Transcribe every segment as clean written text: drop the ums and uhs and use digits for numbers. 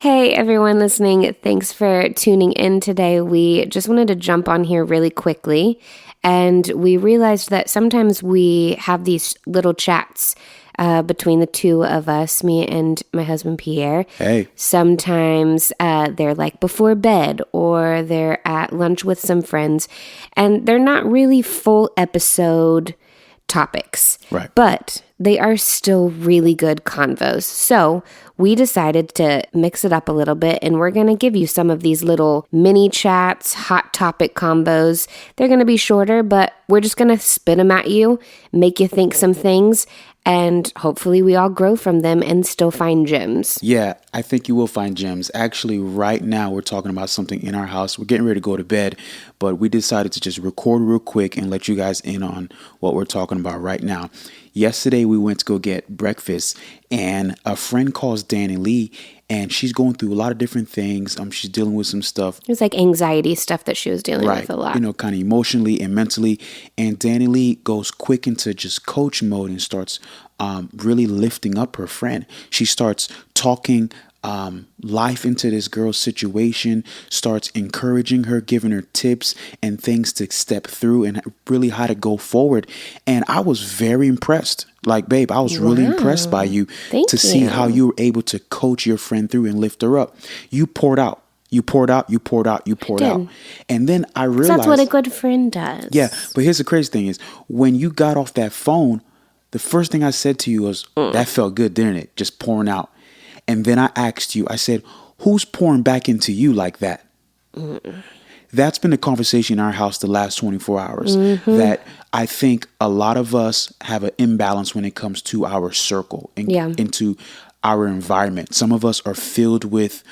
Hey, everyone listening. Thanks for tuning in today. We just wanted to jump on here really quickly. And we realized that sometimes we have these little chats between the two of us, me and my husband, Pierre. Hey. Sometimes they're like before bed or they're at lunch with some friends. And they're not really full episode topics. Right. But they are still really good convos. So we decided to mix it up a little bit, and we're going to give you some of these little mini chats, hot topic combos. They're going to be shorter, but we're just going to spit them at you, make you think some things, and hopefully we all grow from them and still find gems. Yeah, I think you will find gems. Actually, right now we're talking about something in our house. We're getting ready to go to bed, but we decided to just record real quick and let you guys in on what we're talking about right now. Yesterday, we went to go get breakfast, and a friend calls Danilee, and she's going through a lot of different things. She's dealing with some stuff. It was like anxiety stuff that she was dealing with a lot. You know, kind of emotionally and mentally. And Danilee goes quick into just coach mode and starts really lifting up her friend. She starts talking life into this girl's situation, starts encouraging her, giving her tips and things to step through and really how to go forward. And I was very impressed. Like, babe, I was really impressed by you to see how you were able to coach your friend through and lift her up. You poured out. You poured out. And then I realized that's what a good friend does. Yeah. But here's the crazy thing is when you got off that phone, the first thing I said to you was, that felt good, didn't it? Just pouring out. And then I asked you, I said, who's pouring back into you like that? That's been the conversation in our house the last 24 hours. That I think a lot of us have an imbalance when it comes to our circle and into our environment. Some of us are filled with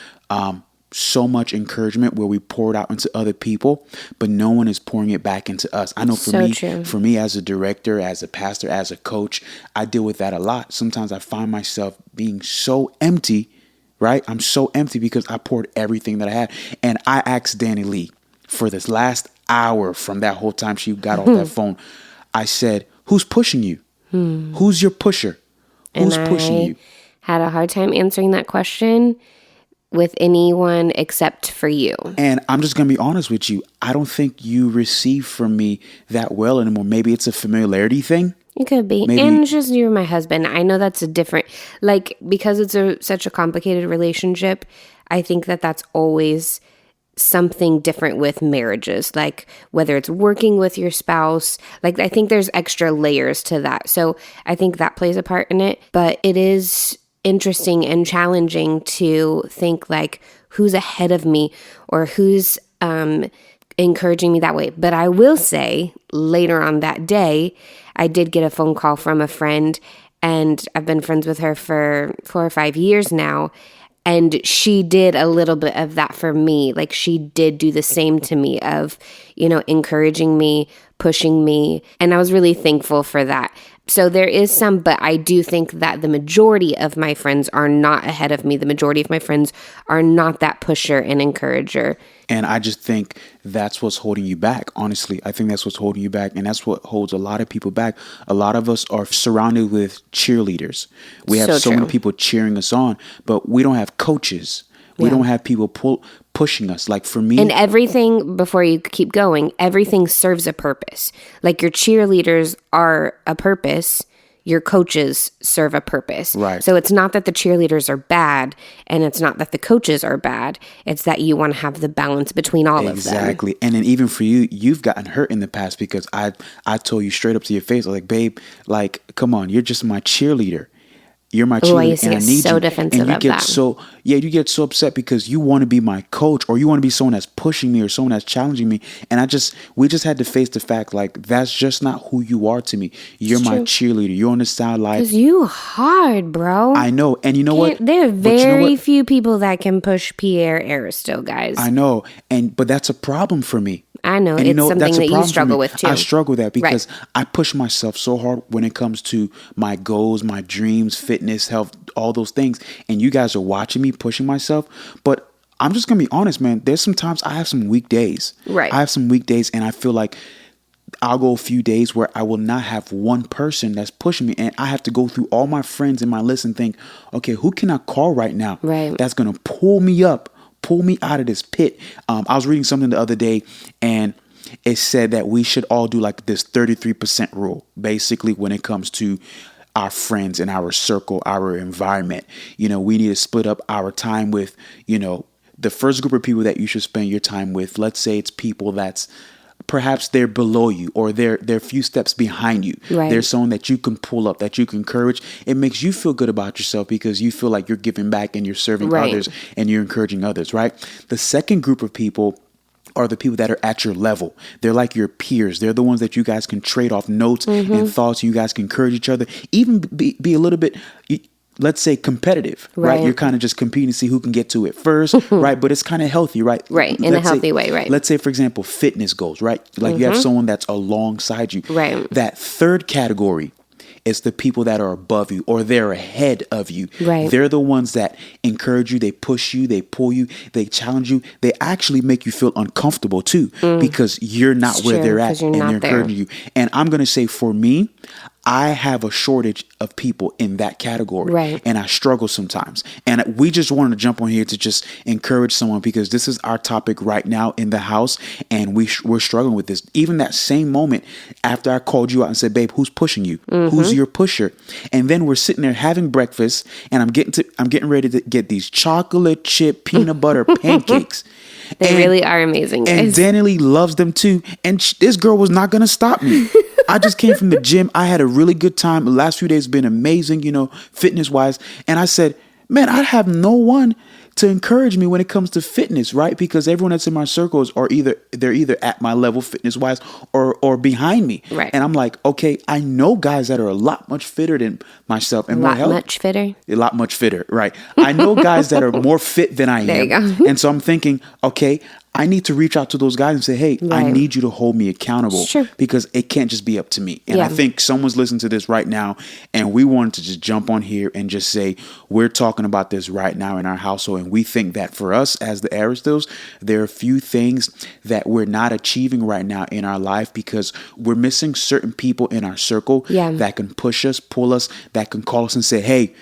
so much encouragement where we pour it out into other people, but no one is pouring it back into us. I know for me as a director, as a pastor, as a coach, I deal with that a lot. Sometimes I find myself being so empty, right? I'm so empty because I poured everything that I had. And I asked Danilee for this last hour from that whole time she got off that phone. I said, who's pushing you? Who's your pusher? Who's pushing you? Had a hard time answering that question with anyone except for you. And I'm just going to be honest with you. I don't think you receive from me that well anymore. Maybe it's a familiarity thing. It could be. And it's just you're my husband. I know that's a different, like, because it's such a complicated relationship, I think that that's always something different with marriages. Like, whether it's working with your spouse, like, I think there's extra layers to that. So I think that plays a part in it. But it is interesting and challenging to think like who's ahead of me or who's encouraging me that way. But I will say later on that day, I did get a phone call from a friend, and I've been friends with her for 4 or 5 years now. And she did a little bit of that for me. Like, she did do the same to me of, you know, encouraging me, pushing me. And I was really thankful for that. So there is some, but I do think that the majority of my friends are not ahead of me. The majority of my friends are not that pusher and encourager. And I just think that's what's holding you back. Honestly, I think that's what's holding you back. And that's what holds a lot of people back. A lot of us are surrounded with cheerleaders. We have so many people cheering us on, but we don't have coaches. We don't have people pushing us. Like, for me. And everything, before you keep going, everything serves a purpose. Like, your cheerleaders are a purpose. Your coaches serve a purpose. Right. So it's not that the cheerleaders are bad, and it's not that the coaches are bad. It's that you want to have the balance between all of them. Exactly. And then even for you, you've gotten hurt in the past because I told you straight up to your face, like, babe, like, come on, you're just my cheerleader. You're my cheerleader, and I need so you. defensive And you of get that. you get so upset because you want to be my coach, or you want to be someone that's pushing me or someone that's challenging me. And we just had to face the fact, like, that's just not who you are to me. You're my cheerleader. You're on the sideline. Because you hard, bro. I know. And you know what? There are very few people that can push Pierre Aristo, guys. I know. But that's a problem for me. I know. It's something that you struggle with too. I struggle with that because I push myself so hard when it comes to my goals, my dreams, fitness, health, all those things. And you guys are watching me pushing myself. But I'm just going to be honest, man. There's sometimes I have some weak days. Right. I have some weak days, and I feel like I'll go a few days where I will not have one person that's pushing me, and I have to go through all my friends in my list and think, okay, who can I call right now that's going to pull me up, pull me out of this pit? I was reading something the other day, and it said that we should all do like this 33% rule, basically, when it comes to our friends and our circle, our environment. We need to split up our time with, the first group of people that you should spend your time with. Let's say it's people that's perhaps they're below you, or they're a few steps behind you. There's someone that you can pull up, that you can encourage. It makes you feel good about yourself because you feel like you're giving back and you're serving others and you're encouraging others, right? The second group of people are the people that are at your level. They're like your peers. They're the ones that you guys can trade off notes and thoughts. You guys can encourage each other, even be a little bit, let's say, competitive, right? You're kind of just competing to see who can get to it first, right? But it's kind of healthy, right? In a healthy way, right? Let's say, for example, fitness goals, right? Like you have someone that's alongside you. Right. That third category is the people that are above you, or they're ahead of you. They're the ones that encourage you, they push you, they pull you, they challenge you. They actually make you feel uncomfortable too, because you're not where they're at, and they're encouraging you. And I'm going to say, for me, I have a shortage of people in that category, and I struggle sometimes. And we just wanted to jump on here to just encourage someone, because this is our topic right now in the house, and we're struggling with this. Even that same moment after I called you out and said, babe, who's pushing you? Who's your pusher? And then we're sitting there having breakfast, and I'm getting ready to get these chocolate chip peanut butter pancakes. They really are amazing, guys. And Danilee loves them too. And this girl was not going to stop me. I just came from the gym. I had a really good time. The last few days have been amazing, fitness wise. And I said, man, I have no one to encourage me when it comes to fitness, right? Because everyone that's in my circles they're either at my level fitness wise or behind me. Right. And I'm like, okay, I know guys that are a lot much fitter than myself and more healthy. A lot much fitter, right? I know guys that are more fit than I am. There you go. And so I'm thinking, okay, I need to reach out to those guys and say, hey, I need you to hold me accountable, because it can't just be up to me. And I think someone's listening to this right now, and we wanted to just jump on here and just say, we're talking about this right now in our household. And we think that for us as the Aristills, there are a few things that we're not achieving right now in our life because we're missing certain people in our circle that can push us, pull us, that can call us and say, hey,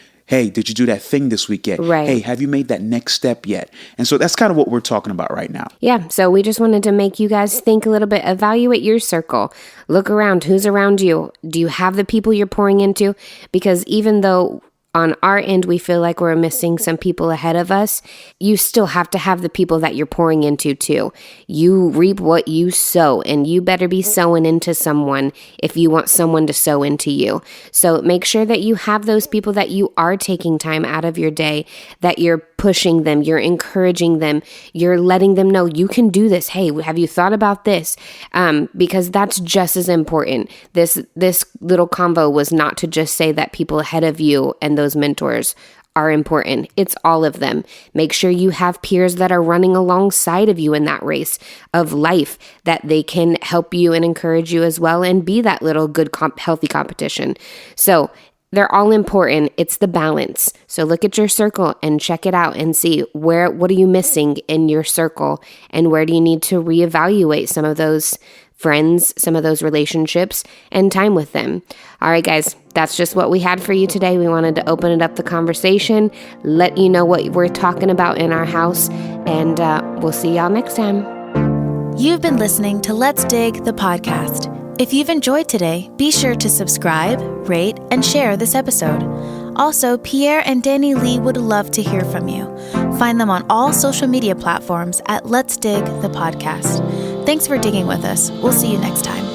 did you do that thing this week yet? Hey, have you made that next step yet? And so that's kind of what we're talking about right now. Yeah, so we just wanted to make you guys think a little bit, evaluate your circle, look around, who's around you? Do you have the people you're pouring into? Because even though on our end, we feel like we're missing some people ahead of us, you still have to have the people that you're pouring into too. You reap what you sow, and you better be sowing into someone if you want someone to sow into you. So make sure that you have those people that you are taking time out of your day, that you're pushing them, you're encouraging them, you're letting them know you can do this. Hey, have you thought about this? Because that's just as important. This little convo was not to just say that people ahead of you and those mentors are important. It's all of them. Make sure you have peers that are running alongside of you in that race of life, that they can help you and encourage you as well and be that little good, healthy competition. So they're all important. It's the balance. So look at your circle and check it out and see what are you missing in your circle, and where do you need to reevaluate some of those friends, some of those relationships, and time with them. All right, guys, that's just what we had for you today. We wanted to open it up the conversation, let you know what we're talking about in our house, and we'll see y'all next time. You've been listening to Let's Dig, the podcast. If you've enjoyed today, be sure to subscribe, rate, and share this episode. Also, Pierre and Danilee would love to hear from you. Find them on all social media platforms at Let's Dig, the podcast. Thanks for digging with us. We'll see you next time.